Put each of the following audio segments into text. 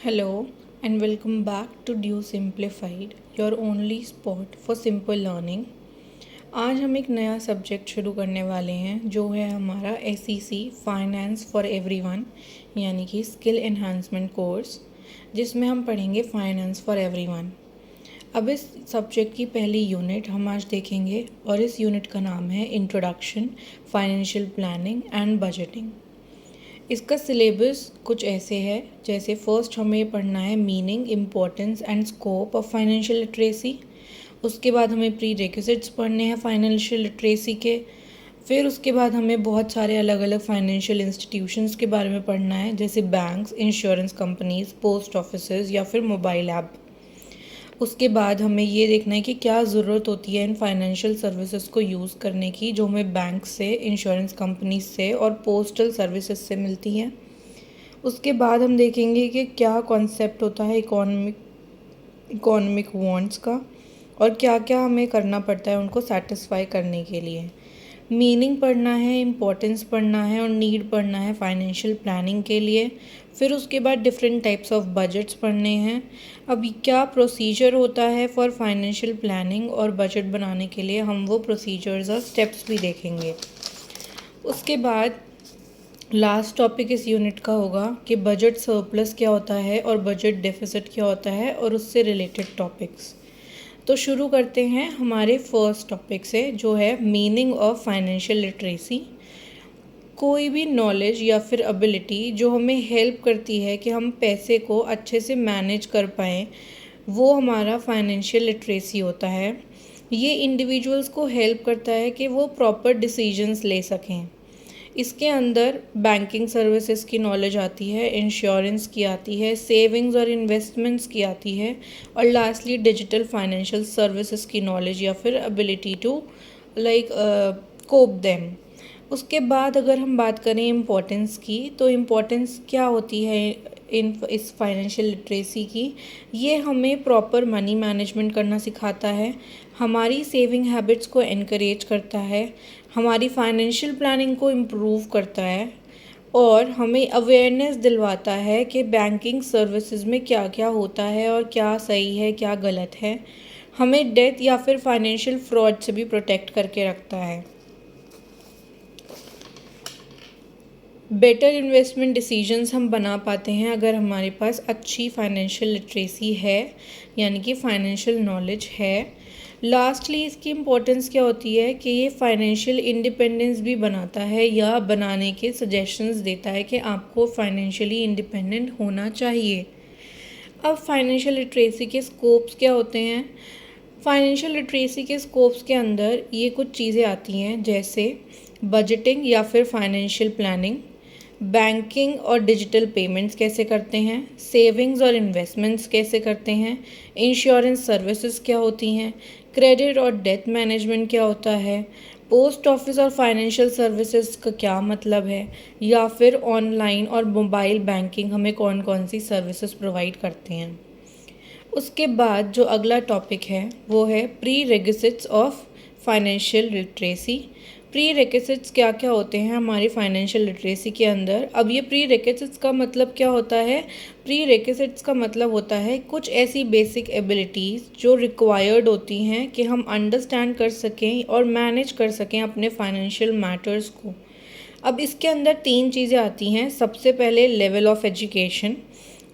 Hello and welcome back to Due Simplified, your only spot for simple learning। आज हम एक नया subject शुरू करने वाले हैं जो है हमारा SEC फाइनेंस फॉर एवरीवन यानी कि स्किल एनहांसमेंट कोर्स, जिसमें हम पढ़ेंगे फाइनेंस फॉर एवरीवन। अब इस सब्जेक्ट की पहली यूनिट हम आज देखेंगे और इस यूनिट का नाम है introduction financial planning and budgeting. इसका सिलेबस कुछ ऐसे है, जैसे फर्स्ट हमें पढ़ना है meaning, importance and scope of financial literacy. उसके बाद हमें प्री रिक्विजिट्स पढ़ने हैं फाइनेंशियल लिटरेसी के। फिर उसके बाद हमें बहुत सारे अलग अलग फाइनेंशियल इंस्टीट्यूशंस के बारे में पढ़ना है, जैसे banks, insurance companies, post offices या फिर मोबाइल ऐप। उसके बाद हमें ये देखना है कि क्या ज़रूरत होती है इन फाइनेंशियल सर्विसेज को यूज़ करने की, जो हमें बैंक से, इंश्योरेंस कंपनी से और पोस्टल सर्विसेज से मिलती हैं। उसके बाद हम देखेंगे कि क्या कॉन्सेप्ट होता है इकोनॉमिक वांट्स का और क्या क्या हमें करना पड़ता है उनको सेटिस्फाई करने के लिए। मीनिंग पढ़ना है, इम्पोर्टेंस पढ़ना है और नीड पढ़ना है फाइनेंशियल प्लानिंग के लिए। फिर उसके बाद डिफरेंट टाइप्स ऑफ बजट्स पढ़ने हैं। अभी क्या प्रोसीजर होता है फॉर फाइनेंशियल प्लानिंग और बजट बनाने के लिए, हम वो प्रोसीजर्स और स्टेप्स भी देखेंगे। उसके बाद लास्ट टॉपिक इस यूनिट का होगा कि बजट सरप्लस क्या होता है और बजट डेफिसिट क्या होता है और उससे रिलेटेड टॉपिक्स। तो शुरू करते हैं हमारे फर्स्ट टॉपिक से, जो है मीनिंग ऑफ फाइनेंशियल लिटरेसी। कोई भी नॉलेज या फिर एबिलिटी जो हमें हेल्प करती है कि हम पैसे को अच्छे से मैनेज कर पाएँ, वो हमारा फाइनेंशियल लिटरेसी होता है। ये इंडिविजुअल्स को हेल्प करता है कि वो प्रॉपर डिसीजंस ले सकें। इसके अंदर बैंकिंग सर्विसेज की नॉलेज आती है, इंश्योरेंस की आती है, सेविंग्स और इन्वेस्टमेंट्स की आती है और लास्टली डिजिटल फाइनेंशियल सर्विसेज की नॉलेज या फिर एबिलिटी टू कोप देम। उसके बाद अगर हम बात करें इम्पोर्टेंस की, तो इम्पोर्टेंस क्या होती है इस फाइनेंशियल लिटरेसी की। ये हमें प्रॉपर मनी मैनेजमेंट करना सिखाता है, हमारी सेविंग हैबिट्स को एनकरेज करता है, हमारी फाइनेंशियल प्लानिंग को इम्प्रूव करता है और हमें अवेयरनेस दिलवाता है कि बैंकिंग सर्विसेज में क्या क्या होता है और क्या सही है क्या गलत है। हमें डेथ या फिर फाइनेंशियल फ्रॉड से भी प्रोटेक्ट करके रखता है। बेटर इन्वेस्टमेंट डिसीजंस हम बना पाते हैं अगर हमारे पास अच्छी फाइनेंशियल लिटरेसी है, यानी कि फाइनेंशियल नॉलेज है। लास्टली इसकी इम्पोर्टेंस क्या होती है कि ये फाइनेंशियल इंडिपेंडेंस भी बनाता है या बनाने के सजेशंस देता है कि आपको फाइनेंशियली इंडिपेंडेंट होना चाहिए। अब फाइनेंशियल लिटरेसी के स्कोप्स क्या होते हैं। फाइनेंशियल लिटरेसी के स्कोप्स के अंदर ये कुछ चीज़ें आती हैं, जैसे बजटिंग या फिर फाइनेंशियल प्लानिंग, बैंकिंग और डिजिटल पेमेंट्स कैसे करते हैं, सेविंग्स और इन्वेस्टमेंट्स कैसे करते हैं, इंश्योरेंस सर्विसेज क्या होती हैं, क्रेडिट और डेथ मैनेजमेंट क्या होता है, पोस्ट ऑफिस और फाइनेंशियल सर्विसेज का क्या मतलब है, या फिर ऑनलाइन और मोबाइल बैंकिंग हमें कौन कौन सी सर्विसेज प्रोवाइड करते हैं। उसके बाद जो अगला टॉपिक है वो है pre requisites of financial literacy. Pre requisites क्या क्या होते हैं हमारी फाइनेंशियल लिटरेसी के अंदर। अब ये प्री रिक्विजिट्स का मतलब क्या होता है। प्री रिक्विजिट्स का मतलब होता है कुछ ऐसी बेसिक एबिलिटीज़ जो रिक्वायर्ड होती हैं कि हम अंडरस्टैंड कर सकें और मैनेज कर सकें अपने फाइनेंशियल मैटर्स को। अब इसके अंदर 3 चीज़ें आती हैं। सबसे पहले लेवल ऑफ एजुकेशन,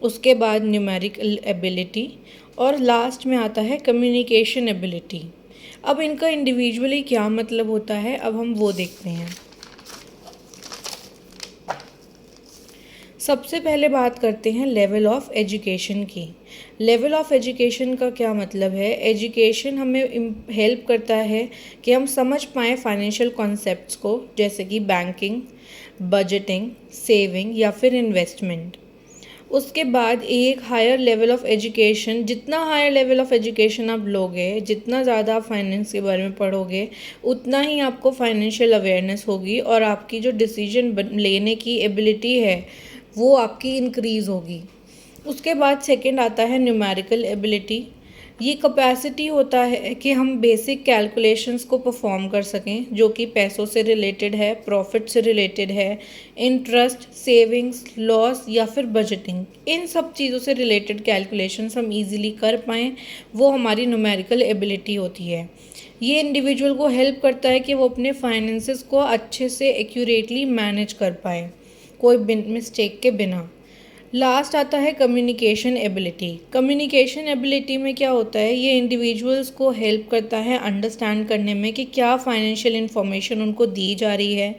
उसके बाद न्यूमेरिकल एबिलिटी और लास्ट में आता है कम्युनिकेशन एबिलिटी। अब इनका इंडिविजुअली क्या मतलब होता है, अब हम वो देखते हैं। सबसे पहले बात करते हैं लेवल ऑफ एजुकेशन की। लेवल ऑफ एजुकेशन का क्या मतलब है। एजुकेशन हमें हेल्प करता है कि हम समझ पाएँ फाइनेंशियल कॉन्सेप्ट्स को, जैसे कि बैंकिंग, बजटिंग, सेविंग या फिर इन्वेस्टमेंट। उसके बाद एक हायर लेवल ऑफ एजुकेशन, जितना हायर लेवल ऑफ एजुकेशन आप लोगे, जितना ज़्यादा आप फाइनेंस के बारे में पढ़ोगे, उतना ही आपको फाइनेंशियल अवेयरनेस होगी और आपकी जो डिसीजन लेने की एबिलिटी है वो आपकी इंक्रीज़ होगी। उसके बाद सेकंड आता है न्यूमेरिकल एबिलिटी। ये कैपेसिटी होता है कि हम बेसिक कैलकुलेशंस को परफॉर्म कर सकें, जो कि पैसों से रिलेटेड है, प्रॉफिट से रिलेटेड है, इंटरेस्ट, सेविंग्स, लॉस या फिर बजटिंग, इन सब चीज़ों से रिलेटेड कैलकुलेशंस हम इजीली कर पाएँ, वो हमारी न्यूमेरिकल एबिलिटी होती है। ये इंडिविजुअल को हेल्प करता है कि वो अपने फाइनेंसेस को अच्छे से एक्यूरेटली मैनेज कर पाए, कोई मिस्टेक के बिना। लास्ट आता है कम्युनिकेशन एबिलिटी। कम्युनिकेशन एबिलिटी में क्या होता है, ये इंडिविजुअल्स को हेल्प करता है अंडरस्टैंड करने में कि क्या फाइनेंशियल इन्फॉर्मेशन उनको दी जा रही है,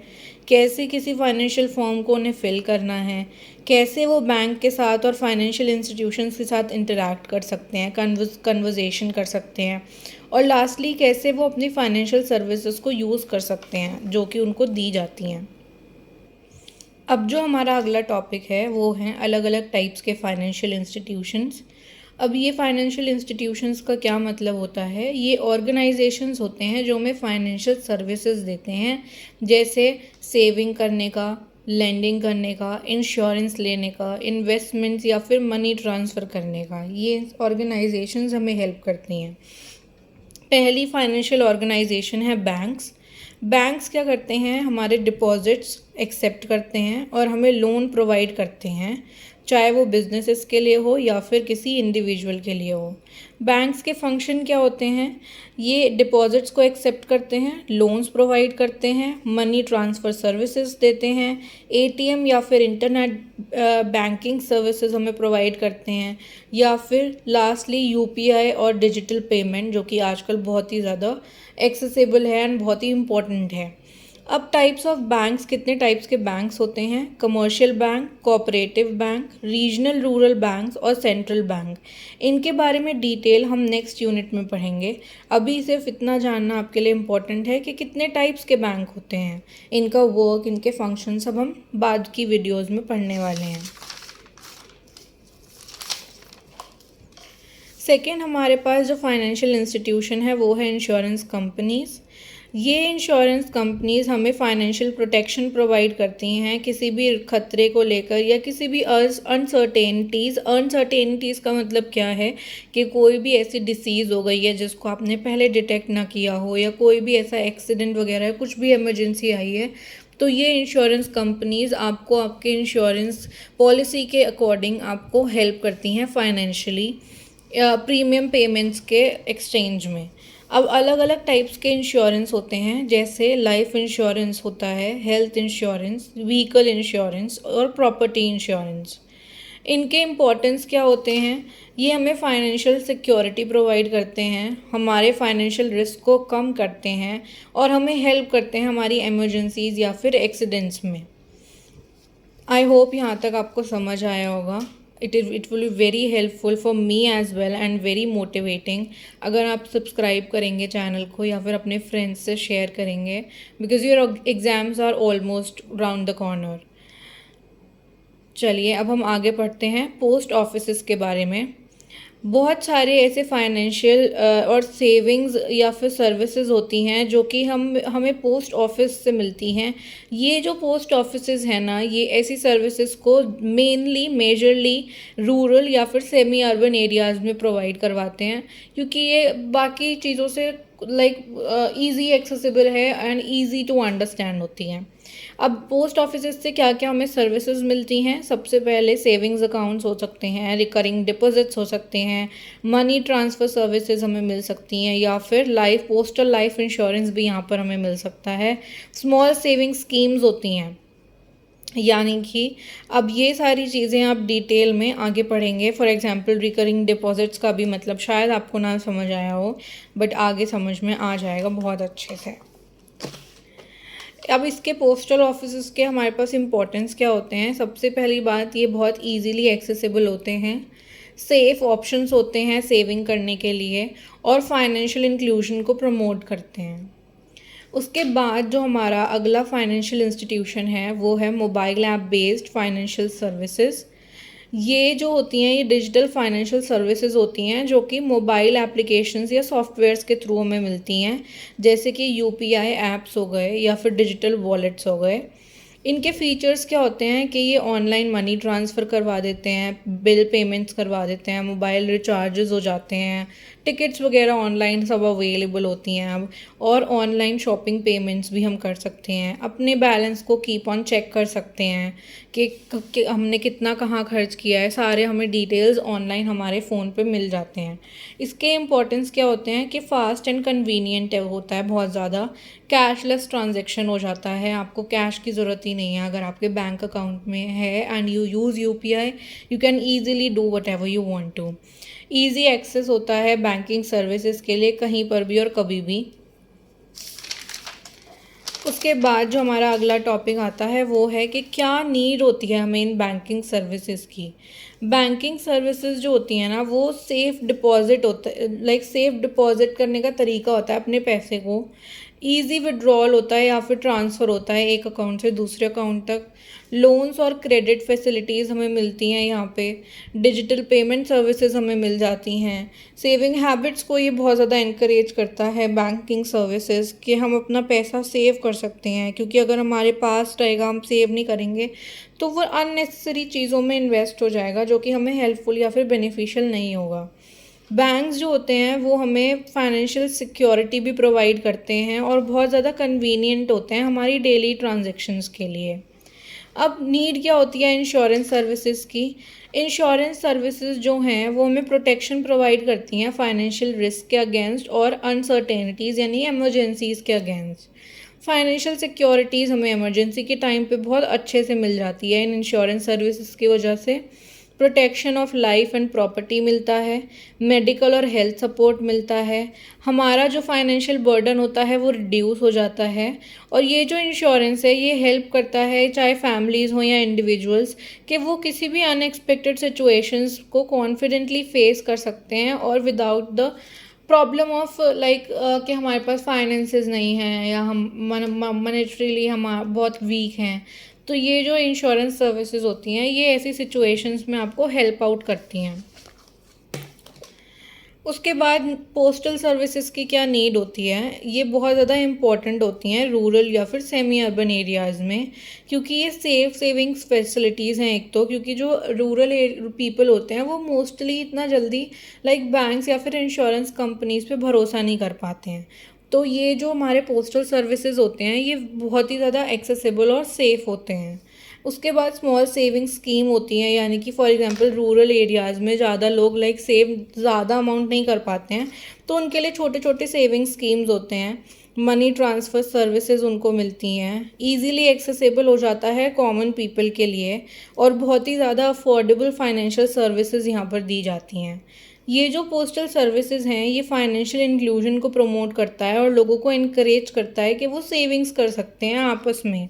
कैसे किसी फाइनेंशियल फॉर्म को उन्हें फिल करना है, कैसे वो बैंक के साथ और फाइनेंशियल इंस्टीट्यूशंस के साथ इंटरैक्ट कर सकते हैं, कन्वर्सेशन कर सकते हैं, और लास्टली कैसे वो अपनी फाइनेंशियल सर्विसेज को यूज़ कर सकते हैं जो कि उनको दी जाती हैं। अब जो हमारा अगला टॉपिक है वो है अलग अलग टाइप्स के फाइनेंशियल इंस्टीट्यूशंस। अब ये फाइनेंशियल इंस्टीट्यूशंस का क्या मतलब होता है, ये ऑर्गेनाइजेशंस होते हैं जो हमें फाइनेंशियल सर्विसेज देते हैं, जैसे सेविंग करने का, लेंडिंग करने का, इंश्योरेंस लेने का, इन्वेस्टमेंट्स या फिर मनी ट्रांसफ़र करने का। ये ऑर्गेनाइजेशंस हमें हेल्प करती हैं। पहली फाइनेंशियल ऑर्गेनाइजेशन है बैंक्स। बैंक्स क्या करते हैं, हमारे डिपॉजिट्स एक्सेप्ट करते हैं और हमें लोन प्रोवाइड करते हैं, चाहे वो बिजनेसेस के लिए हो या फिर किसी इंडिविजुअल के लिए हो। बैंक्स के फंक्शन क्या होते हैं, ये डिपॉजिट्स को एक्सेप्ट करते हैं, लोन्स प्रोवाइड करते हैं, मनी ट्रांसफ़र सर्विसेज देते हैं, एटीएम या फिर इंटरनेट बैंकिंग सर्विसेज हमें प्रोवाइड करते हैं, या फिर लास्टली यूपीआई और डिजिटल पेमेंट, जो कि आजकल बहुत ही ज़्यादा एक्सेसिबल है एंड बहुत ही इम्पोर्टेंट है। अब टाइप्स ऑफ बैंक्स, कितने टाइप्स के बैंक्स होते हैं, commercial bank, cooperative bank, regional rural banks और सेंट्रल बैंक। इनके बारे में डिटेल हम नेक्स्ट यूनिट में पढ़ेंगे। अभी सिर्फ इतना जानना आपके लिए इम्पोर्टेंट है कि कितने टाइप्स के बैंक होते हैं, इनका वर्क, इनके फंक्शन सब हम बाद की वीडियोज़ में पढ़ने वाले हैं। सेकेंड हमारे पास जो फाइनेंशियल इंस्टीट्यूशन है वो है इंश्योरेंस कंपनीज़। ये इंश्योरेंस कंपनीज़ हमें फाइनेंशियल प्रोटेक्शन प्रोवाइड करती हैं किसी भी खतरे को लेकर या किसी भी अनसर्टेनिटीज़ का मतलब क्या है कि कोई भी ऐसी डिसीज़ हो गई है जिसको आपने पहले डिटेक्ट ना किया हो, या कोई भी ऐसा एक्सीडेंट वगैरह है, कुछ भी इमरजेंसी आई है, तो ये इंश्योरेंस कंपनीज़ आपको आपके इंश्योरेंस पॉलिसी के अकॉर्डिंग आपको हेल्प करती हैं फाइनेंशियली प्रीमियम पेमेंट्स के एक्सचेंज में। अब अलग अलग टाइप्स के इंश्योरेंस होते हैं, जैसे लाइफ इंश्योरेंस होता है, हेल्थ इंश्योरेंस, व्हीकल इंश्योरेंस और प्रॉपर्टी इंश्योरेंस। इनके इम्पोर्टेंस क्या होते हैं, ये हमें फाइनेंशियल सिक्योरिटी प्रोवाइड करते हैं, हमारे फाइनेंशियल रिस्क को कम करते हैं और हमें हेल्प करते हैं हमारी इमरजेंसीज या फिर एक्सीडेंट्स में। आई होप यहाँ तक आपको समझ आया होगा। It will be very helpful for me as well and very motivating अगर आप सब्सक्राइब करेंगे चैनल को या फिर अपने फ्रेंड्स से शेयर करेंगे, because your exams are almost round the corner. चलिए अब हम आगे पढ़ते हैं पोस्ट ऑफिसेस के बारे में। बहुत सारे ऐसे फाइनेंशियल और सेविंग्स या फिर सर्विसेज होती हैं जो कि हमें पोस्ट ऑफिस से मिलती हैं। ये जो पोस्ट ऑफिसेज हैं ना, ये ऐसी सर्विसेज को मेजरली रूरल या फिर सेमी अर्बन एरियाज़ में प्रोवाइड करवाते हैं, क्योंकि ये बाकी चीज़ों से ईज़ी एक्सेसिबल है एंड ईज़ी टू अंडरस्टैंड होती हैं। अब पोस्ट ऑफिस से क्या क्या हमें सर्विसेज मिलती हैं, सबसे पहले सेविंग्स अकाउंट्स हो सकते हैं, रिकरिंग डिपॉजिट्स हो सकते हैं, मनी ट्रांसफ़र सर्विसेज हमें मिल सकती हैं, या फिर पोस्टल लाइफ इंश्योरेंस भी यहाँ पर हमें मिल सकता है। स्मॉल सेविंग स्कीम्स होती हैं, यानी कि अब ये सारी चीज़ें आप डिटेल में आगे पढ़ेंगे। फॉर एग्जांपल रिकरिंग डिपॉजिट्स का भी मतलब शायद आपको ना समझ आया हो, बट आगे समझ में आ जाएगा बहुत अच्छे से। अब इसके पोस्टल ऑफिस के हमारे पास इम्पोर्टेंस क्या होते हैं, सबसे पहली बात, ये बहुत इजीली एक्सेसिबल होते हैं, सेफ़ ऑप्शंस होते हैं सेविंग करने के लिए, और फाइनेंशियल इंक्लूजन को प्रमोट करते हैं। उसके बाद जो हमारा अगला फाइनेंशियल इंस्टीट्यूशन है वो है mobile app based financial services. ये जो होती हैं ये डिजिटल फाइनेंशियल सर्विसेज होती हैं जो कि मोबाइल एप्लीकेशंस या सॉफ्टवेयर्स के थ्रू हमें मिलती हैं, जैसे कि यूपीआई ऐप्स हो गए या फिर डिजिटल वॉलेट्स हो गए। इनके फीचर्स क्या होते हैं कि ये ऑनलाइन मनी ट्रांसफ़र करवा देते हैं, बिल पेमेंट्स करवा देते हैं, मोबाइल रिचार्जेस हो जाते हैं, टिकट्स वगैरह ऑनलाइन सब अवेलेबल होती हैं अब, और ऑनलाइन शॉपिंग पेमेंट्स भी हम कर सकते हैं। अपने बैलेंस को कीप ऑन चेक कर सकते हैं कि हमने कितना कहाँ खर्च किया है, सारे हमें डिटेल्स ऑनलाइन हमारे फ़ोन पे मिल जाते हैं। इसके इम्पोर्टेंस क्या होते हैं कि फ़ास्ट एंड कन्वीनियंट होता है बहुत ज़्यादा। कैशलेस ट्रांजैक्शन हो जाता है, आपको कैश की ज़रूरत ही नहीं है। अगर आपके बैंक अकाउंट में है and you use UPI, you can easily do whatever you want to. Easy access होता है बैंकिंग सर्विसेज के लिए कहीं पर भी और कभी भी। उसके बाद जो हमारा अगला टॉपिक आता है वो है कि क्या नीड होती है हमें इन बैंकिंग सर्विसेज की। बैंकिंग सर्विसेज जो होती हैं ना, वो सेफ़ डिपॉज़िट होता है, लाइक सेफ़ डिपॉज़िट करने का तरीका होता है अपने पैसे को। ईज़ी विड्रॉल होता है या फिर ट्रांसफ़र होता है एक अकाउंट से दूसरे अकाउंट तक। लोन्स और क्रेडिट फैसिलिटीज़ हमें मिलती हैं यहाँ पे। डिजिटल पेमेंट सर्विसेज हमें मिल जाती हैं। सेविंग हैबिट्स को ये बहुत ज़्यादा इनकरेज करता है बैंकिंग सर्विसेज, कि हम अपना पैसा सेव कर सकते हैं, क्योंकि अगर हमारे पास रहेगा, हम सेव नहीं करेंगे तो वो अननेसेसरी चीज़ों में इन्वेस्ट हो जाएगा, जो कि हमें हेल्पफुल या फिर बेनिफिशियल नहीं होगा। बैंक्स जो होते हैं वो हमें फाइनेंशियल सिक्योरिटी भी प्रोवाइड करते हैं और बहुत ज़्यादा कन्वीनियंट होते हैं हमारी डेली ट्रांजैक्शंस के लिए। अब नीड क्या होती है इंश्योरेंस सर्विसेज की। इंश्योरेंस सर्विसेज जो हैं वो हमें प्रोटेक्शन प्रोवाइड करती हैं फाइनेंशियल रिस्क के अगेंस्ट और अनसर्टेनिटीज़ यानी इमरजेंसीज़ के अगेंस्ट। फाइनेंशियल सिक्योरिटीज़ हमें इमरजेंसी के टाइम पे बहुत अच्छे से मिल जाती है इन इंश्योरेंस सर्विसेज की वजह से। Protection of life and property मिलता है, मेडिकल और हेल्थ सपोर्ट मिलता है, हमारा जो फाइनेंशियल बर्डन होता है वो रिड्यूस हो जाता है। और ये जो इंश्योरेंस है ये हेल्प करता है, चाहे फैमिलीज़ हों या इंडिविजुअल्स, कि वो किसी भी अनएक्सपेक्टेड सिचुएशंस को कॉन्फिडेंटली फेस कर सकते हैं और without the problem of like कि हमारे पास फाइनेंसेस नहीं हैं या हम मॉनेटरीली हम बहुत वीक हैं। तो ये जो इंश्योरेंस सर्विसेज होती हैं ये ऐसी सिचुएशंस में आपको हेल्प आउट करती हैं। उसके बाद पोस्टल सर्विसेज की क्या नीड होती है, ये बहुत ज़्यादा इम्पॉर्टेंट होती हैं रूरल या फिर सेमी अर्बन एरियाज़ में, क्योंकि ये सेविंग्स फैसिलिटीज़ हैं एक तो, क्योंकि जो रूरल पीपल होते हैं वो मोस्टली इतना जल्दी लाइक बैंक्स या फिर इंश्योरेंस कंपनीज़ पे भरोसा नहीं कर पाते हैं। तो ये जो हमारे पोस्टल सर्विसेज होते हैं ये बहुत ही ज़्यादा एक्सेसिबल और सेफ़ होते हैं। उसके बाद स्मॉल सेविंग स्कीम होती हैं, यानी कि फॉर एग्जांपल रूरल एरियाज़ में ज़्यादा लोग लाइक सेव ज़्यादा अमाउंट नहीं कर पाते हैं, तो उनके लिए छोटे छोटे सेविंग स्कीम्स होते हैं। मनी ट्रांसफ़र सर्विसेज उनको मिलती हैं, इजीली एक्सेसिबल हो जाता है कॉमन पीपल के लिए, और बहुत ही ज़्यादा अफोर्डेबल फाइनेंशियल सर्विसेज यहाँ पर दी जाती हैं। ये जो पोस्टल सर्विसेज हैं ये फाइनेंशियल इंक्लूजन को प्रमोट करता है और लोगों को इनकरेज करता है कि वो सेविंग्स कर सकते हैं आपस में।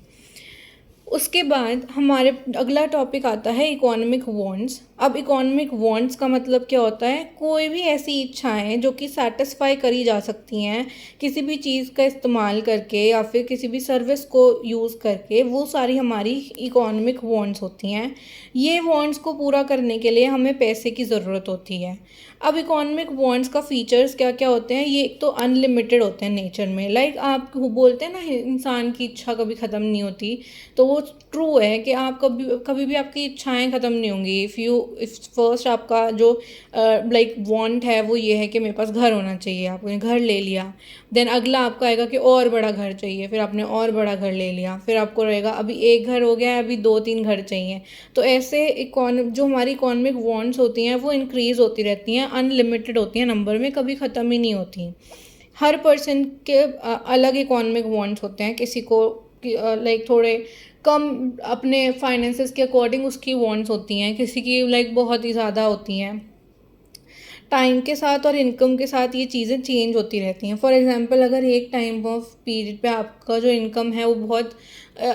उसके बाद हमारे अगला टॉपिक आता है इकोनॉमिक वांट्स। अब इकोनॉमिक वांट्स का मतलब क्या होता है, कोई भी ऐसी इच्छाएं जो कि सेटिस्फाई करी जा सकती हैं किसी भी चीज़ का इस्तेमाल करके या फिर किसी भी सर्विस को यूज़ करके, वो सारी हमारी इकोनॉमिक वांट्स होती हैं। ये वांट्स को पूरा करने के लिए हमें पैसे की ज़रूरत होती है। अब इकोनॉमिक वांट्स का फीचर्स क्या क्या होते हैं, ये एक तो अनलिमिटेड होते हैं नेचर में, लाइक आप बोलते हैं ना इंसान की इच्छा कभी ख़त्म नहीं होती, तो वो ट्रू है कि आप कभी कभी भी आपकी इच्छाएं ख़त्म नहीं होंगी। इफ़ फर्स्ट आपका जो लाइक वांट है वो ये है कि मेरे पास घर होना चाहिए, आपने घर ले लिया। देन अगला आपका आएगा कि और बड़ा घर चाहिए, फिर आपने और बड़ा घर ले लिया, फिर आपको रहेगा अभी एक घर हो गया है, अभी 2-3 घर चाहिए। तो ऐसे जो हमारी इकोनॉमिक वांट्स होती हैं वो इंक्रीज़ होती रहती हैं, अनलिमिटेड होती हैं नंबर में, कभी ख़त्म ही नहीं होती। हर पर्सन के अलग इकोनॉमिक वांट्स होते हैं, किसी को लाइक थोड़े कम अपने फाइनेंसेस के अकॉर्डिंग उसकी वांट्स होती हैं, किसी की लाइक बहुत ही ज़्यादा होती हैं। टाइम के साथ और इनकम के साथ ये चीज़ें चेंज होती रहती हैं। फॉर एग्जांपल अगर एक टाइम ऑफ पीरियड पे आपका जो इनकम है वो बहुत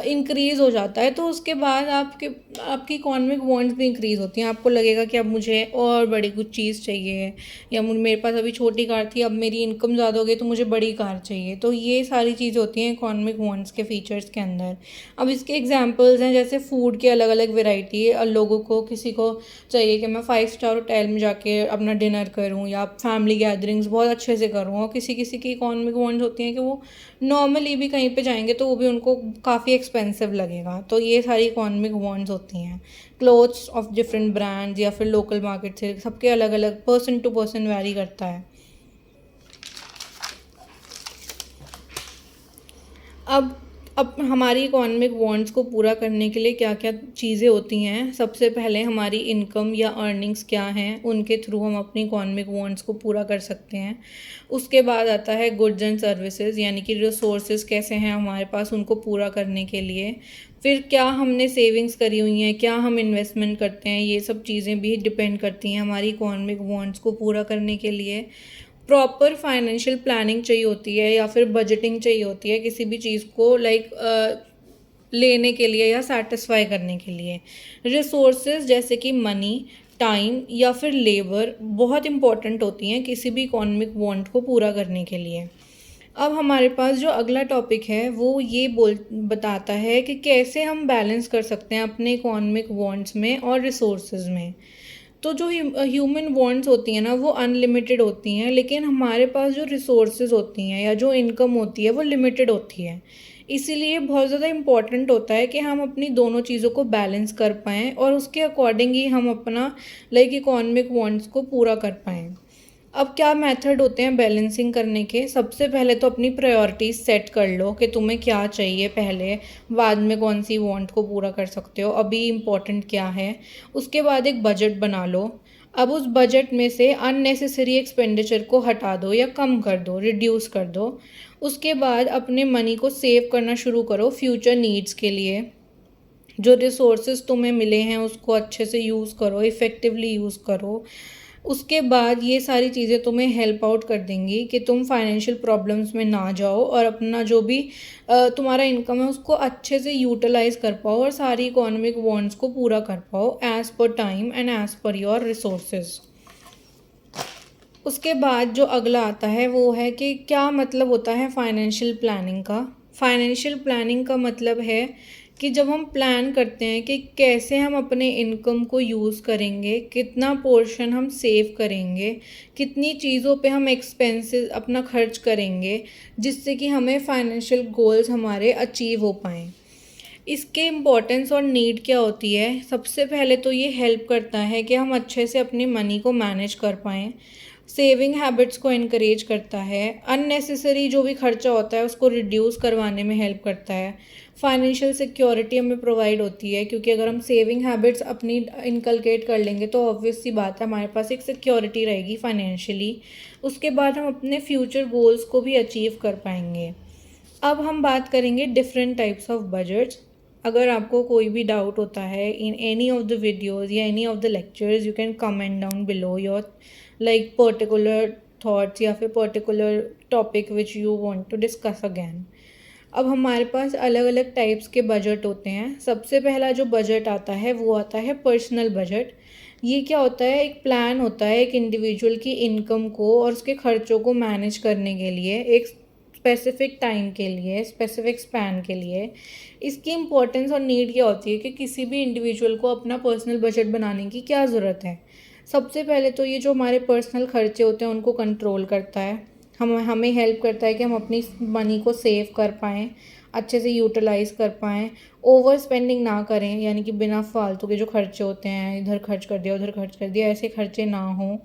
इंक्रीज़ हो जाता है, तो उसके बाद आपकी इकोनॉमिक वांट्स भी इंक्रीज़ होती हैं। आपको लगेगा कि अब मुझे और बड़ी कुछ चीज़ चाहिए, या मेरे पास अभी छोटी कार थी, अब मेरी इनकम ज़्यादा हो गई तो मुझे बड़ी कार चाहिए। तो ये सारी चीज़ होती हैं इकोनॉमिक वांट्स के फीचर्स के अंदर। अब इसके एग्जांपल्स हैं जैसे फूड की अलग अलग वेराइटी, लोगों को किसी को चाहिए कि मैं 5 स्टार होटल में जाके अपना डिनर करूँ या फैमिली गैदरिंग्स बहुत अच्छे से करूँ, और किसी किसी की इकोनॉमिक वांट्स होती हैं कि वो नॉर्मली भी कहीं पे जाएंगे तो वो भी उनको काफ़ी काफ़ी एक्सपेंसिव लगेगा। तो ये सारी इकोनॉमिक वॉन्ट्स होती हैं। क्लोथ्स ऑफ डिफरेंट ब्रांड्स या फिर लोकल मार्केट से सबके अलग अलग पर्सन टू पर्सन वैरी करता है। अब हमारी इकोनॉमिक वांट्स को पूरा करने के लिए क्या क्या चीज़ें होती हैं। सबसे पहले हमारी इनकम या अर्निंग्स क्या हैं, उनके थ्रू हम अपनी इकोनॉमिक वांट्स को पूरा कर सकते हैं। उसके बाद आता है गुड्स एंड सर्विसेज, यानी कि रिसोर्सेज कैसे हैं हमारे पास उनको पूरा करने के लिए। फिर क्या हमने सेविंग्स करी हुई हैं, क्या हम इन्वेस्टमेंट करते हैं, ये सब चीज़ें भी डिपेंड करती हैं हमारी इकोनॉमिक वांट्स को पूरा करने के लिए। प्रॉपर फाइनेंशियल प्लानिंग चाहिए होती है या फिर बजटिंग चाहिए होती है किसी भी चीज़ को लेने के लिए या सेटिस्फाई करने के लिए। रिसोर्सेज जैसे कि मनी, टाइम या फिर लेबर बहुत इंपॉर्टेंट होती हैं किसी भी इकोनॉमिक वांट को पूरा करने के लिए। अब हमारे पास जो अगला टॉपिक है वो ये बताता है कि कैसे हम बैलेंस कर सकते हैं अपने इकोनॉमिक वांट्स में और रिसोर्सेज में। तो जो ह्यूमन वांट्स होती हैं ना वो अनलिमिटेड होती हैं, लेकिन हमारे पास जो रिसोर्सेज होती हैं या जो इनकम होती है वो लिमिटेड होती है। इसीलिए बहुत ज़्यादा इम्पॉर्टेंट होता है कि हम अपनी दोनों चीज़ों को बैलेंस कर पाएँ और उसके अकॉर्डिंग ही हम अपना इकोनॉमिक वांट्स को पूरा कर पाएँ। अब क्या मेथड होते हैं बैलेंसिंग करने के। सबसे पहले तो अपनी प्रायोरिटीज़ सेट कर लो कि तुम्हें क्या चाहिए पहले, बाद में कौन सी वांट को पूरा कर सकते हो, अभी इम्पोर्टेंट क्या है। उसके बाद एक बजट बना लो। अब उस बजट में से अननेसेसरी एक्सपेंडिचर को हटा दो या कम कर दो, रिड्यूस कर दो। उसके बाद अपने मनी को सेव करना शुरू करो फ्यूचर नीड्स के लिए। जो रिसोर्सेज तुम्हें मिले हैं उसको अच्छे से यूज़ करो, इफ़ेक्टिवली यूज़ करो। उसके बाद ये सारी चीज़ें तुम्हें हेल्प आउट कर देंगी कि तुम फाइनेंशियल प्रॉब्लम्स में ना जाओ और अपना जो भी तुम्हारा इनकम है उसको अच्छे से यूटिलाइज़ कर पाओ और सारी इकोनॉमिक वांट्स को पूरा कर पाओ as per time and as per your resources. उसके बाद जो अगला आता है वो है कि क्या मतलब होता है फाइनेंशियल प्लानिंग का। फाइनेंशियल प्लानिंग का मतलब है कि जब हम प्लान करते हैं कि कैसे हम अपने इनकम को यूज़ करेंगे, कितना पोर्शन हम सेव करेंगे, कितनी चीज़ों पे हम एक्सपेंसेस अपना खर्च करेंगे जिससे कि हमें फाइनेंशियल गोल्स हमारे अचीव हो पाएँ। इसके इम्पोर्टेंस और नीड क्या होती है। सबसे पहले तो ये हेल्प करता है कि हम अच्छे से अपनी मनी को मैनेज कर पाएँ। सेविंग हैबिट्स को इनकरेज करता है। अननेसेसरी जो भी खर्चा होता है उसको रिड्यूस करवाने में हेल्प करता है। फाइनेंशियल सिक्योरिटी हमें प्रोवाइड होती है, क्योंकि अगर हम सेविंग हैबिट्स अपनी इनकलकेट कर लेंगे तो ऑब्वियस सी बात है हमारे पास एक सिक्योरिटी रहेगी फाइनेंशियली। उसके बाद हम अपने फ्यूचर गोल्स को भी अचीव कर पाएंगे। अब हम बात करेंगे डिफरेंट टाइप्स ऑफ बजट्स। अगर आपको कोई भी डाउट होता है in any of the videos या any of the lectures, you can comment down below your particular thoughts या फिर particular topic which you want to discuss again. अब हमारे पास अलग अलग टाइप्स के बजट होते हैं। सबसे पहला जो बजट आता है वो आता है पर्सनल बजट। ये क्या होता है, एक प्लान होता है एक इंडिविजुअल की इनकम को और उसके खर्चों को मैनेज करने के लिए एक स्पेसिफिक टाइम के लिए, स्पेसिफिक स्पैन के लिए। इसकी इम्पोर्टेंस और नीड क्या होती है कि किसी भी इंडिविजुअल को अपना पर्सनल बजट बनाने की क्या ज़रूरत है। सबसे पहले तो ये जो हमारे पर्सनल खर्चे होते हैं उनको कंट्रोल करता है। हमें हेल्प करता है कि हम अपनी मनी को सेव कर पाएँ, अच्छे से यूटिलाइज़ कर पाएँ, ओवर स्पेंडिंग ना करें, यानी कि बिना फालतू के जो खर्चे होते हैं इधर खर्च कर दिया उधर खर्च कर दिया, ऐसे खर्चे ना हों।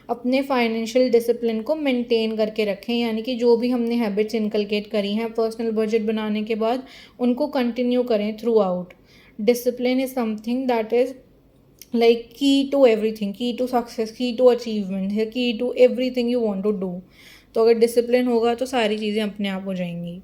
अपने फाइनेंशियल डिसिप्लिन को मेंटेन करके रखें, यानी कि जो भी हमने हैबिट्स इनकलकेट करी हैं पर्सनल बजट बनाने के बाद उनको कंटिन्यू करें throughout. Discipline is something that is key to everything, key to success, key to achievement है, key to everything you want to do. तो अगर डिसिप्लिन होगा तो सारी चीज़ें अपने आप हो जाएंगी।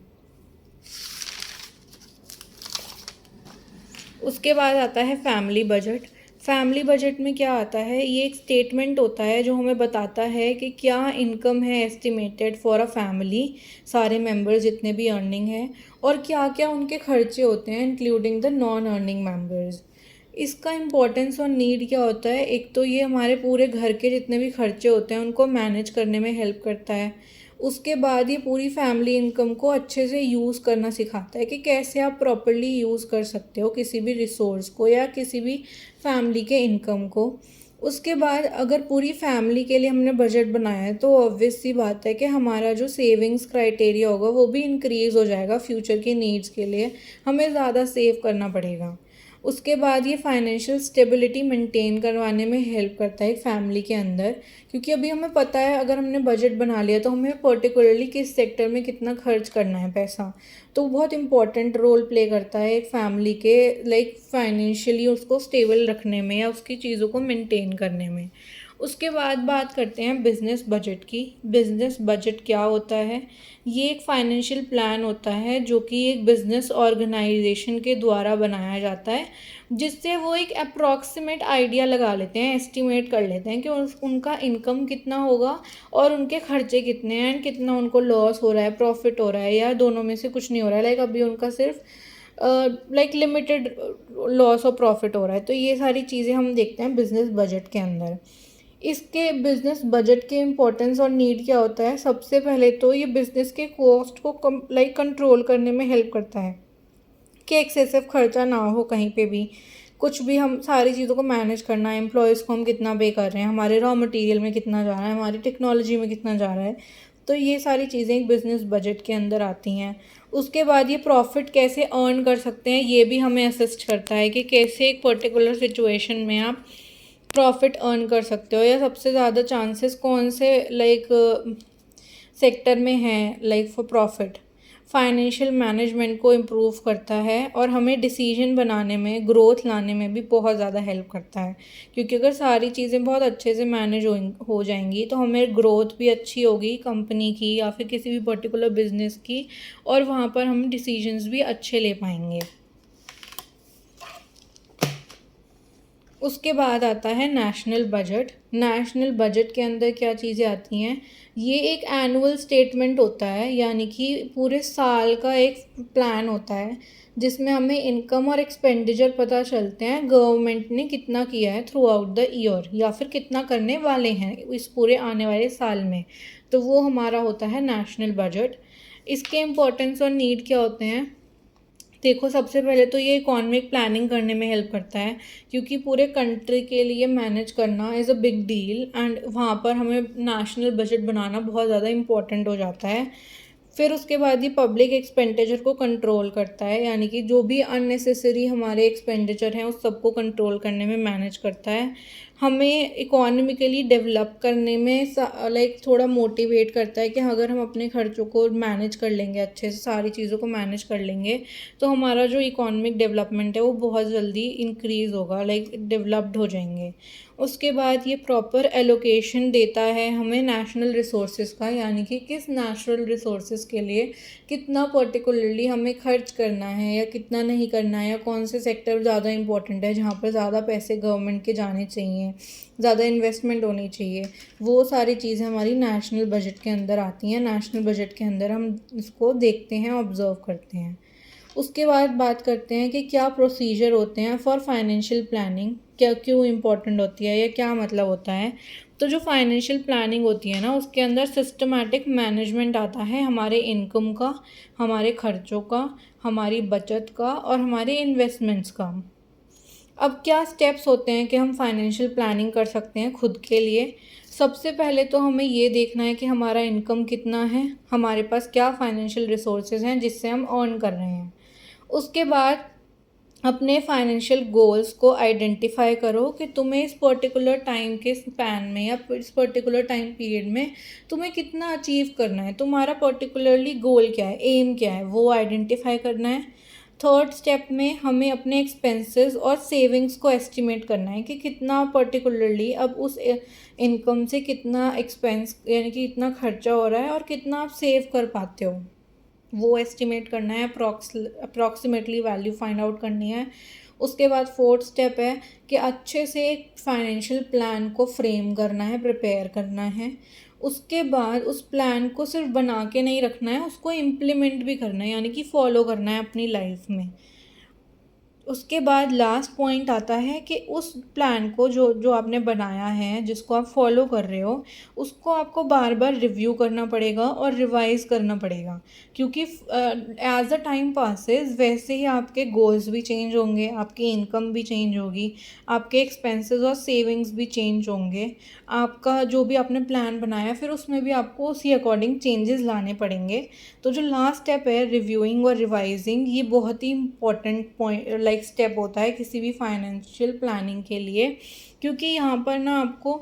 उसके बाद आता है फैमिली बजट। फैमिली बजट में क्या आता है, ये एक स्टेटमेंट होता है जो हमें बताता है कि क्या इनकम है एस्टिमेटेड फॉर अ फैमिली, सारे मेंबर्स जितने भी अर्निंग है, और क्या क्या उनके खर्चे होते हैं including the non earning members. इसका इम्पोर्टेंस और नीड क्या होता है, एक तो ये हमारे पूरे घर के जितने भी खर्चे होते हैं उनको मैनेज करने में हेल्प करता है। उसके बाद ये पूरी फैमिली इनकम को अच्छे से यूज़ करना सिखाता है कि कैसे आप प्रॉपर्ली यूज़ कर सकते हो किसी भी रिसोर्स को या किसी भी फैमिली के इनकम को। उसके बाद अगर पूरी फैमिली के लिए हमने बजट बनाया है तो ऑब्वियस सी बात है कि हमारा जो सेविंग्स क्राइटेरिया होगा वो भी इंक्रीज़ हो जाएगा। फ्यूचर की नीड्स के लिए हमें ज़्यादा सेव करना पड़ेगा। उसके बाद ये फाइनेंशियल स्टेबिलिटी मेंटेन करवाने में हेल्प करता है एक फैमिली के अंदर, क्योंकि अभी हमें पता है अगर हमने बजट बना लिया तो हमें पर्टिकुलरली किस सेक्टर में कितना खर्च करना है पैसा। तो बहुत इंपॉर्टेंट रोल प्ले करता है एक फैमिली के लाइक फाइनेंशियली उसको स्टेबल रखने में या उसकी चीज़ों को मेंटेन करने में। उसके बाद बात करते हैं बिज़नेस बजट की। बिज़नेस बजट क्या होता है? ये एक फाइनेंशियल प्लान होता है जो कि एक बिज़नेस ऑर्गेनाइजेशन के द्वारा बनाया जाता है, जिससे वो एक अप्रॉक्सीमेट आइडिया लगा लेते हैं, एस्टिमेट कर लेते हैं कि उनका इनकम कितना होगा और उनके खर्चे कितने हैं, एंड कितना उनको लॉस हो रहा है, प्रॉफिट हो रहा है, या दोनों में से कुछ नहीं हो रहा है। लाइक अभी उनका सिर्फ लाइक लिमिटेड लॉस और प्रॉफिट हो रहा है। तो ये सारी चीज़ें हम देखते हैं बिज़नेस बजट के अंदर। इसके बिज़नेस बजट के इम्पोर्टेंस और नीड क्या होता है? सबसे पहले तो ये बिज़नेस के कॉस्ट को कंट्रोल करने में हेल्प करता है कि एक्सेसिव खर्चा ना हो कहीं पे भी। कुछ भी हम सारी चीज़ों को मैनेज करना है, एम्प्लॉयज़ को हम कितना पे कर रहे हैं, हमारे रॉ मटेरियल में कितना जा रहा है, हमारी टेक्नोलॉजी में कितना जा रहा है। तो ये सारी चीज़ें एक बिज़नेस बजट के अंदर आती हैं। उसके बाद ये प्रॉफिट कैसे अर्न कर सकते हैं ये भी हमें असिस्ट करता है कि कैसे एक पर्टिकुलर सिचुएशन में आप प्रॉफिट अर्न कर सकते हो, या सबसे ज़्यादा चांसेस कौन से लाइक सेक्टर में हैं like for profit. Financial management को इम्प्रूव करता है और हमें डिसीजन बनाने में, ग्रोथ लाने में भी बहुत ज़्यादा हेल्प करता है, क्योंकि अगर सारी चीज़ें बहुत अच्छे से मैनेज हो जाएंगी तो हमें ग्रोथ भी अच्छी होगी कंपनी की या फिर किसी भी पर्टिकुलर बिजनेस की, और वहाँ पर हम डिसीजंस भी अच्छे ले पाएंगे। उसके बाद आता है नेशनल बजट। नेशनल बजट के अंदर क्या चीज़ें आती हैं? ये एक एनुअल स्टेटमेंट होता है, यानी कि पूरे साल का एक प्लान होता है जिसमें हमें इनकम और एक्सपेंडिचर पता चलते हैं, गवर्नमेंट ने कितना किया है थ्रू आउट द ईयर या फिर कितना करने वाले हैं इस पूरे आने वाले साल में। तो वो हमारा होता है नेशनल बजट। इसके इम्पोर्टेंस और नीड क्या होते हैं? देखो, सबसे पहले तो ये इकोनॉमिक प्लानिंग करने में हेल्प करता है, क्योंकि पूरे कंट्री के लिए मैनेज करना is a big deal, and वहाँ पर हमें नेशनल बजट बनाना बहुत ज़्यादा इम्पोर्टेंट हो जाता है। फिर उसके बाद ये पब्लिक एक्सपेंडिचर को कंट्रोल करता है, यानी कि जो भी अननेसेसरी हमारे एक्सपेंडिचर हैं उस सबको कंट्रोल करने में मैनेज करता है। हमें इकोनॉमिकली डेवलप करने में लाइक थोड़ा मोटिवेट करता है कि अगर हम अपने खर्चों को मैनेज कर लेंगे, अच्छे से सारी चीज़ों को मैनेज कर लेंगे, तो हमारा जो इकोनॉमिक डेवलपमेंट है वो बहुत जल्दी इंक्रीज़ होगा, लाइक डेवलप्ड हो जाएंगे। उसके बाद ये प्रॉपर एलोकेशन देता है हमें नेशनल रिसोर्सेज का, यानी कि किस नेचुरल रिसोर्सेज के लिए कितना पर्टिकुलरली हमें खर्च करना है या कितना नहीं करना है, या कौन से सेक्टर ज़्यादा इंपॉर्टेंट है जहाँ पर ज़्यादा पैसे गवर्नमेंट के जाने चाहिए, ज़्यादा इन्वेस्टमेंट होनी चाहिए। वो सारी चीज़ें हमारी नेशनल बजट के अंदर आती हैं। नेशनल बजट के अंदर हम इसको देखते हैं, ऑब्ज़र्व करते हैं। उसके बाद बात करते हैं कि क्या प्रोसीजर होते हैं फॉर फाइनेंशियल प्लानिंग, क्या क्यों इम्पोर्टेंट होती है या क्या मतलब होता है। तो जो फाइनेंशियल प्लानिंग होती है ना, उसके अंदर सिस्टमैटिक मैनेजमेंट आता है हमारे इनकम का, हमारे खर्चों का, हमारी बचत का और हमारे इन्वेस्टमेंट्स का। अब क्या स्टेप्स होते हैं कि हम फाइनेंशियल प्लानिंग कर सकते हैं खुद के लिए? सबसे पहले तो हमें ये देखना है कि हमारा इनकम कितना है, हमारे पास क्या फाइनेंशियल रिसोर्सेज हैं जिससे हम अर्न कर रहे हैं। उसके बाद अपने फाइनेंशियल गोल्स को आइडेंटिफाई करो कि तुम्हें इस पर्टिकुलर टाइम के स्पैन में या इस पर्टिकुलर टाइम पीरियड में तुम्हें कितना अचीव करना है, तुम्हारा पर्टिकुलरली गोल क्या है, एम क्या है, वो आइडेंटिफाई करना है। थर्ड स्टेप में हमें अपने एक्सपेंसेस और सेविंग्स को एस्टिमेट करना है कि कितना पर्टिकुलरली अब उस इनकम से कितना एक्सपेंस यानी कि इतना खर्चा हो रहा है और कितना आप सेव कर पाते हो, वो एस्टिमेट करना है, अप्रॉक्सीमेटली वैल्यू फाइंड आउट करनी है। उसके बाद फोर्थ स्टेप है कि अच्छे से एक फाइनेंशियल प्लान को फ्रेम करना है, प्रिपेयर करना है। उसके बाद उस प्लान को सिर्फ बना के नहीं रखना है, उसको इम्प्लीमेंट भी करना है, यानी कि फॉलो करना है अपनी लाइफ में। उसके बाद लास्ट पॉइंट आता है कि उस प्लान को जो जो आपने बनाया है, जिसको आप फॉलो कर रहे हो, उसको आपको बार बार रिव्यू करना पड़ेगा और रिवाइज करना पड़ेगा, क्योंकि एज अ टाइम पासेस वैसे ही आपके गोल्स भी चेंज होंगे, आपकी इनकम भी चेंज होगी, आपके एक्सपेंसेस और सेविंग्स भी चेंज होंगे, आपका जो भी आपने प्लान बनाया फिर उसमें भी आपको उसी अकॉर्डिंग चेंजेस लाने पड़ेंगे। तो जो लास्ट स्टेप है रिव्यूइंग और रिवाइजिंग, ये बहुत ही इंपॉर्टेंट पॉइंट लाइक स्टेप होता है किसी भी फाइनेंशियल प्लानिंग के लिए, क्योंकि यहाँ पर ना आपको,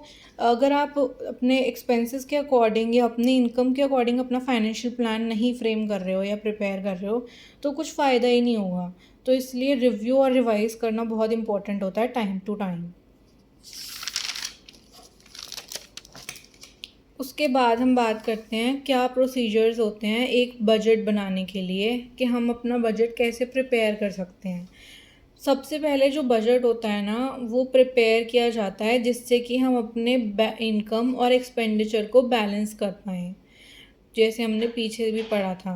अगर आप अपने एक्सपेंसेस के अकॉर्डिंग या अपनी इनकम के अकॉर्डिंग अपना फाइनेंशियल प्लान नहीं फ्रेम कर रहे हो या प्रिपेयर कर रहे हो तो कुछ फ़ायदा ही नहीं होगा। तो इसलिए रिव्यू और रिवाइज करना बहुत इंपॉर्टेंट होता है टाइम टू टाइम। उसके बाद हम बात करते हैं क्या प्रोसीजर्स होते हैं एक बजट बनाने के लिए, कि हम अपना बजट कैसे प्रिपेयर कर सकते हैं। सबसे पहले जो बजट होता है ना वो प्रिपेयर किया जाता है जिससे कि हम अपने इनकम और एक्सपेंडिचर को बैलेंस कर पाएँ, जैसे हमने पीछे भी पढ़ा था।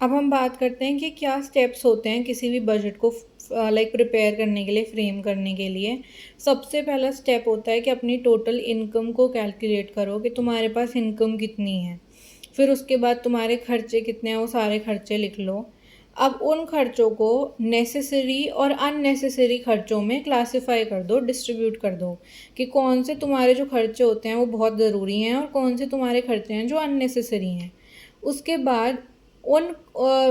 अब हम बात करते हैं कि क्या स्टेप्स होते हैं किसी भी बजट को लाइक प्रिपेयर करने के लिए, फ्रेम करने के लिए। सबसे पहला स्टेप होता है कि अपनी टोटल इनकम को कैलकुलेट करो कि तुम्हारे पास इनकम कितनी है। फिर उसके बाद तुम्हारे खर्चे कितने हैं वो सारे खर्चे लिख लो। अब उन खर्चों को नेसेसरी और अननेसेसरी खर्चों में क्लासिफाई कर दो, डिस्ट्रीब्यूट कर दो, कि कौन से तुम्हारे जो खर्चे होते हैं वो बहुत ज़रूरी हैं और कौन से तुम्हारे खर्चे हैं जो अननेसेसरी हैं। उसके बाद उन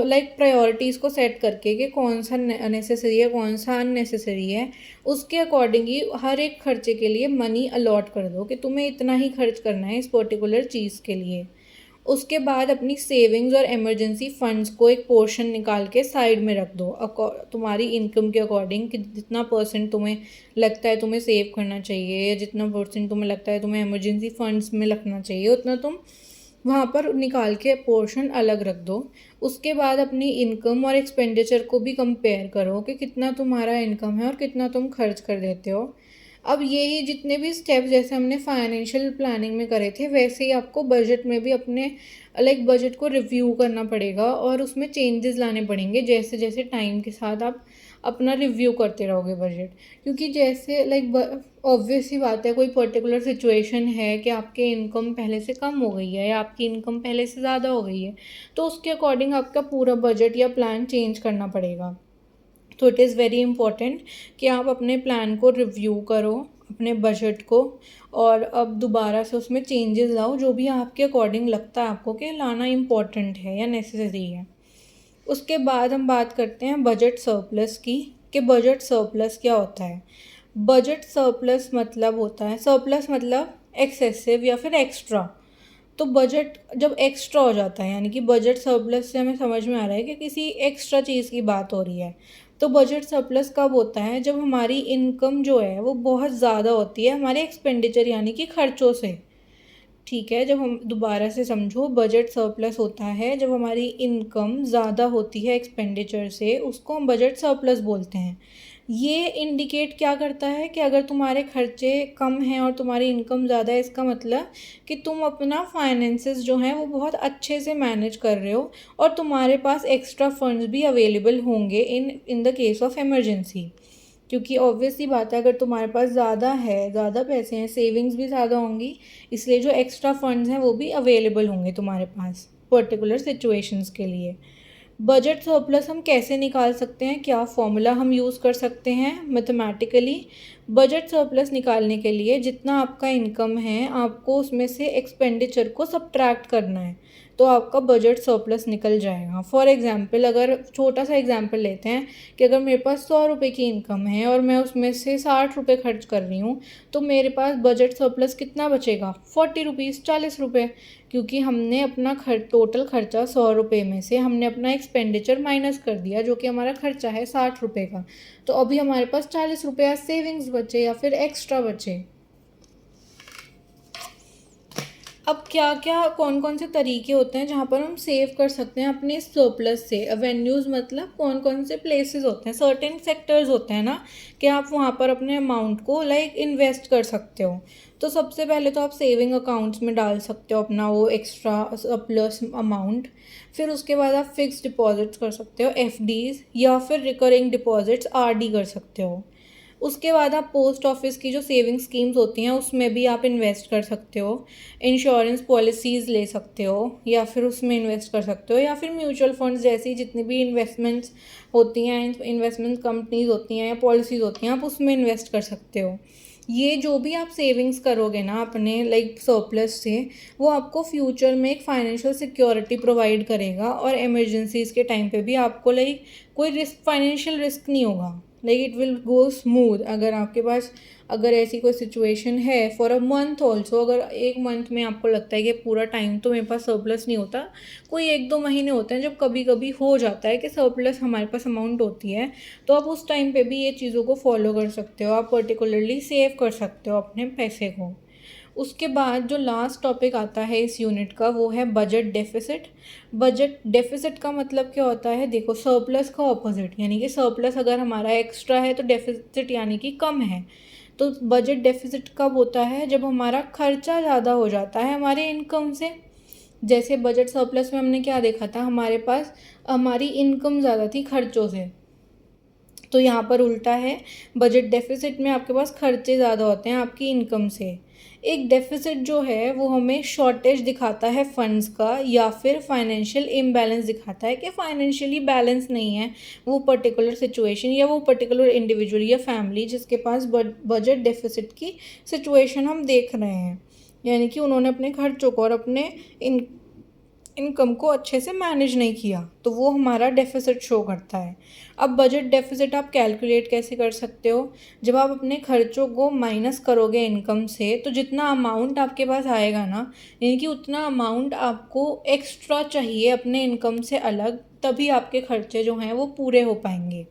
लाइक प्रायोरिटीज़ को सेट करके कि कौन सा नेसेसरी है कौन सा अननेसेसरी है, उसके अकॉर्डिंग ही हर एक खर्चे के लिए मनी अलॉट कर दो कि तुम्हें इतना ही खर्च करना है इस पर्टिकुलर चीज़ के लिए। उसके बाद अपनी सेविंग्स और इमरजेंसी फंड्स को एक पोर्शन निकाल के साइड में रख दो तुम्हारी इनकम के अकॉर्डिंग, कि जितना परसेंट तुम्हें लगता है तुम्हें सेव करना चाहिए या जितना परसेंट तुम्हें लगता है तुम्हें इमरजेंसी फंड्स में रखना चाहिए उतना तुम वहाँ पर निकाल के पोर्शन अलग रख दो। उसके बाद अपनी इनकम और एक्सपेंडिचर को भी कंपेयर करो कि कितना तुम्हारा इनकम है और कितना तुम खर्च कर देते हो। अब यही जितने भी स्टेप्स जैसे हमने फाइनेंशियल प्लानिंग में करे थे वैसे ही आपको बजट में भी अपने लाइक बजट को रिव्यू करना पड़ेगा और उसमें चेंजेस लाने पड़ेंगे जैसे जैसे टाइम के साथ आप अपना रिव्यू करते रहोगे बजट। क्योंकि जैसे लाइक ऑब्वियस ही बात है, कोई पर्टिकुलर सिचुएशन है कि आपके इनकम पहले से कम हो गई है या आपकी इनकम पहले से ज़्यादा हो गई है, तो उसके अकॉर्डिंग आपका पूरा बजट या प्लान चेंज करना पड़ेगा। तो इट इज़ वेरी इंपॉर्टेंट कि आप अपने प्लान को रिव्यू करो, अपने बजट को, और अब दोबारा से उसमें चेंजेस लाओ जो भी आपके अकॉर्डिंग लगता है आपको कि लाना इम्पॉर्टेंट है या नेसेसरी है। उसके बाद हम बात करते हैं बजट सरप्लस की, कि बजट सरप्लस क्या होता है। बजट सरप्लस मतलब होता है, सरप्लस मतलब एक्सेसिव या फिर एक्स्ट्रा। तो बजट जब एक्स्ट्रा हो जाता है यानी कि बजट सरप्लस से हमें समझ में आ रहा है कि किसी एक्स्ट्रा चीज़ की बात हो रही है। तो बजट सरप्लस कब होता है, जब हमारी इनकम जो है वो बहुत ज़्यादा होती है हमारे एक्सपेंडिचर यानी कि खर्चों से। ठीक है, जब हम दोबारा से समझो, बजट सरप्लस होता है जब हमारी इनकम ज़्यादा होती है एक्सपेंडिचर से, उसको हम बजट सरप्लस बोलते हैं। ये इंडिकेट क्या करता है कि अगर तुम्हारे खर्चे कम हैं और तुम्हारी इनकम ज़्यादा है, इसका मतलब कि तुम अपना फाइनेंसेस जो हैं वो बहुत अच्छे से मैनेज कर रहे हो और तुम्हारे पास एक्स्ट्रा फंड्स भी अवेलेबल होंगे in the case of emergency. क्योंकि ऑब्वियस सी बात है, अगर तुम्हारे पास ज़्यादा है, ज़्यादा पैसे हैं, सेविंग्स भी ज़्यादा होंगी, इसलिए जो एक्स्ट्रा फंड्स हैं वो भी अवेलेबल होंगे तुम्हारे पास पर्टिकुलर सिचुएशंस के लिए। बजट सरप्लस हम कैसे निकाल सकते हैं, क्या फॉर्मूला हम यूज़ कर सकते हैं मैथमेटिकली। बजट सरप्लस निकालने के लिए जितना आपका इनकम है आपको उसमें से एक्सपेंडिचर को सब्ट्रैक्ट करना है, तो आपका बजट सरप्लस निकल जाएगा। फॉर एग्जांपल, अगर छोटा सा एग्जांपल लेते हैं कि अगर मेरे पास 100 रुपये की इनकम है और मैं उसमें से 60 रुपये खर्च कर रही हूँ, तो मेरे पास बजट सरप्लस कितना बचेगा, 40 रुपीज़, 40 रुपये। क्योंकि हमने अपना टोटल खर्चा 100 रुपये में से हमने अपना एक्सपेंडिचर माइनस कर दिया जो कि हमारा खर्चा है 60 रुपये का, तो अभी हमारे पास 40 रुपये सेविंग्स बचे या फिर एक्स्ट्रा बचे। अब क्या क्या कौन कौन से तरीके होते हैं जहाँ पर हम सेव कर सकते हैं अपने सरप्लस से। वेन्यूज़ मतलब कौन कौन से प्लेसेस होते हैं, सर्टेन सेक्टर्स होते हैं ना, कि आप वहाँ पर अपने अमाउंट को लाइक इन्वेस्ट कर सकते हो। तो सबसे पहले तो आप सेविंग अकाउंट्स में डाल सकते हो अपना वो एक्स्ट्रा सरप्लस अमाउंट। फिर उसके बाद आप फिक्स डिपॉजिट्स कर सकते हो, एफडीज़, या फिर रिकरिंग डिपॉजिट्स, आरडी कर सकते हो। उसके बाद आप पोस्ट ऑफिस की जो सेविंग स्कीम्स होती हैं उसमें भी आप इन्वेस्ट कर सकते हो। इंश्योरेंस पॉलिसीज़ ले सकते हो या फिर उसमें इन्वेस्ट कर सकते हो, या फिर म्यूचुअल फंड्स जैसी जितनी भी इन्वेस्टमेंट्स होती हैं, इन्वेस्टमेंट कंपनीज होती हैं या पॉलिसीज़ होती हैं, आप उसमें इन्वेस्ट कर सकते हो। ये जो भी आप सेविंग्स करोगे ना अपने लाइक सरप्लस से, वो आपको फ्यूचर में एक फाइनेंशियल सिक्योरिटी प्रोवाइड करेगा, और इमरजेंसीज़ के टाइम पे भी आपको लाइक कोई रिस्क, फाइनेंशियल रिस्क नहीं होगा। Like it will go smooth. अगर आपके पास अगर ऐसी कोई सिचुएशन है फॉर अ मंथ ऑल्सो, अगर एक मंथ में आपको लगता है कि पूरा टाइम तो मेरे पास सरप्लस नहीं होता, कोई 1-2 महीने होते हैं जब कभी कभी हो जाता है कि सरप्लस हमारे पास अमाउंट होती है, तो आप उस टाइम पे भी ये चीज़ों को फॉलो कर सकते हो। आप पर्टिकुलरली सेव कर सकते हो अपने पैसे को। उसके बाद जो लास्ट टॉपिक आता है इस यूनिट का वो है बजट डेफिसिट। बजट डेफिसिट का मतलब क्या होता है, देखो सरप्लस का ऑपोजिट, यानी कि सरप्लस अगर हमारा एक्स्ट्रा है तो डेफिसिट यानी कि कम है। तो बजट डेफिसिट कब होता है, जब हमारा खर्चा ज़्यादा हो जाता है हमारे इनकम से। जैसे बजट सरप्लस में हमने क्या देखा था, हमारे पास हमारी इनकम ज़्यादा थी खर्चों से, तो यहाँ पर उल्टा है, बजट डेफिसिट में आपके पास खर्चे ज़्यादा होते हैं आपकी इनकम से। एक डेफिसिट जो है वो हमें शॉर्टेज दिखाता है फंड्स का, या फिर फाइनेंशियल इम्बैलेंस दिखाता है कि फाइनेंशियली बैलेंस नहीं है वो पर्टिकुलर सिचुएशन या वो पर्टिकुलर इंडिविजुअल या फैमिली जिसके पास बजट डेफिसिट की सिचुएशन हम देख रहे हैं, यानी कि उन्होंने अपने खर्चों को और अपने इनकम को अच्छे से मैनेज नहीं किया, तो वो हमारा डेफिसिट शो करता है। अब बजट डेफिसिट आप कैलकुलेट कैसे कर सकते हो, जब आप अपने खर्चों को माइनस करोगे इनकम से, तो जितना अमाउंट आपके पास आएगा ना, यानी कि उतना अमाउंट आपको एक्स्ट्रा चाहिए अपने इनकम से अलग, तभी आपके खर्चे जो हैं वो पूरे हो पाएंगे।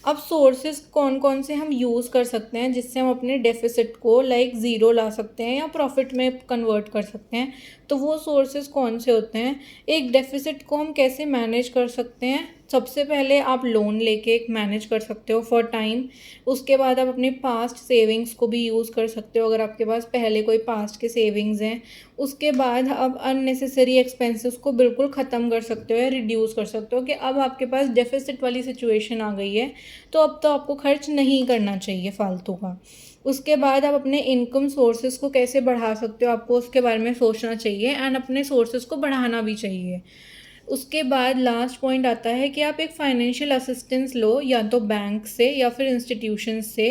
अब सोर्सेज कौन कौन से हम यूज़ कर सकते हैं जिससे हम अपने डेफिसिट को लाइक ज़ीरो ला सकते हैं या प्रॉफिट में कन्वर्ट कर सकते हैं, तो वो सोर्सेज कौन से होते हैं। एक डेफिसिट को हम कैसे मैनेज कर सकते हैं, सबसे पहले आप लोन लेके एक मैनेज कर सकते हो फॉर टाइम। उसके बाद आप अपने पास्ट सेविंग्स को भी यूज़ कर सकते हो अगर आपके पास पहले कोई पास्ट के सेविंग्स हैं। उसके बाद आप अननेसेसरी एक्सपेंसेस को बिल्कुल ख़त्म कर सकते हो या रिड्यूस कर सकते हो कि अब आपके पास डेफिसिट वाली सिचुएशन आ गई है, तो अब तो आपको खर्च नहीं करना चाहिए फालतू का। उसके बाद आप अपने इनकम सोर्सेज को कैसे बढ़ा सकते हो, आपको उसके बारे में सोचना चाहिए, एंड अपने सोर्सेज को बढ़ाना भी चाहिए। उसके बाद लास्ट पॉइंट आता है कि आप एक फाइनेंशियल असिस्टेंस लो, या तो बैंक से या फिर इंस्टीट्यूशन से,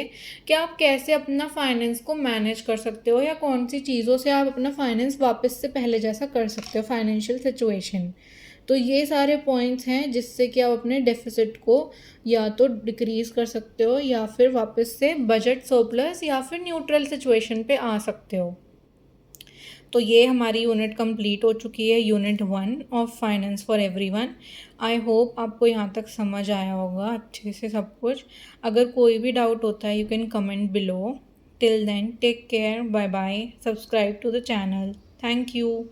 कि आप कैसे अपना फाइनेंस को मैनेज कर सकते हो या कौन सी चीज़ों से आप अपना फाइनेंस वापस से पहले जैसा कर सकते हो, फाइनेंशियल सिचुएशन। तो ये सारे पॉइंट्स हैं जिससे कि आप अपने डेफिसिट को या तो डिक्रीज़ कर सकते हो या फिर वापस से बजट सरप्लस या फिर न्यूट्रल सिचुएशन पे आ सकते हो। तो ये हमारी यूनिट कंप्लीट हो चुकी है, unit 1 of finance for everyone. I hope आपको यहाँ तक समझ आया होगा अच्छे से सब कुछ। अगर कोई भी डाउट होता है you can comment below. Till then take care, bye bye, subscribe to the channel. Thank you.